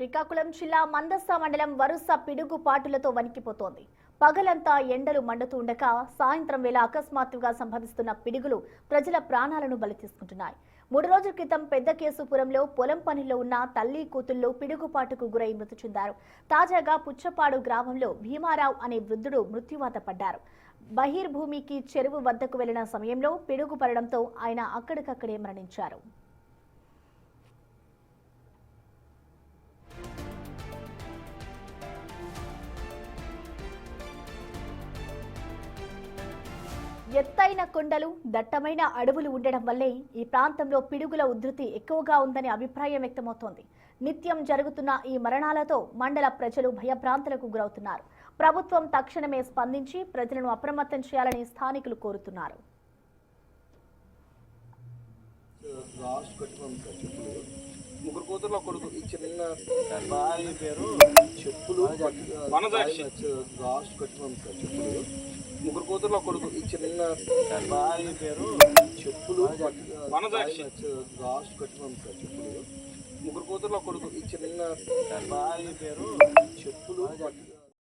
శ్రీకాకుళం జిల్లా మందస మండలం వరుస పిడుగుపాటులతో వణికిపోతోంది. పగలంతా ఎండలు మండుతుండగా సాయంత్రం వేళ అకస్మాత్తుగా సంభవిస్తున్న పిడుగులు ప్రజల ప్రాణాలను బలి తీసుకుంటున్నాయి. 3 రోజుల క్రితం పెద్దకేశపురంలో పొలం పనిలో ఉన్న తల్లి కూతుళ్లు పిడుగుపాటుకు గురై మృతి చెందారు. తాజాగా పుచ్చపాడు గ్రామంలో భీమారావు అనే వృద్ధుడు మృత్యువాత పడ్డారు. బహిర్భూమికి చెరువు వద్దకు వెళ్లిన సమయంలో పిడుగు పడడంతో ఆయన అక్కడికక్కడే మరణించారు. ఎత్తైన కొండలు, దట్టమైన అడవులు ఉండడం వల్లే ఈ ప్రాంతంలో పిడుగుల ఉధృతి ఎక్కువగా ఉందని అభిప్రాయం వ్యక్తమవుతోంది. నిత్యం జరుగుతున్న ఈ మరణాలతో మండల ప్రజలు భయభ్రాంతులకు గురవుతున్నారు. ప్రభుత్వం తక్షణమే స్పందించి ప్రజలను అప్రమత్తం చేయాలని స్థానికులు కోరుతున్నారు. ముగ్గురు కూతుర్లో కొడుకు ఈ చిన్న భార్య పేరు చెప్పులు గాస్ట్ కట్టుకున్నాం సార్. చెప్పులు ముగ్గురు కూతుర్లో కొడుకు ఈ చిన్న భార్య పేరు చెప్పులు గాస్ట్ కట్టుకున్నాం సార్. చెప్పులు ముగ్గురు కూతుర్లో కొడుకు ఈ చిన్న భార్య పేరు చెప్పులు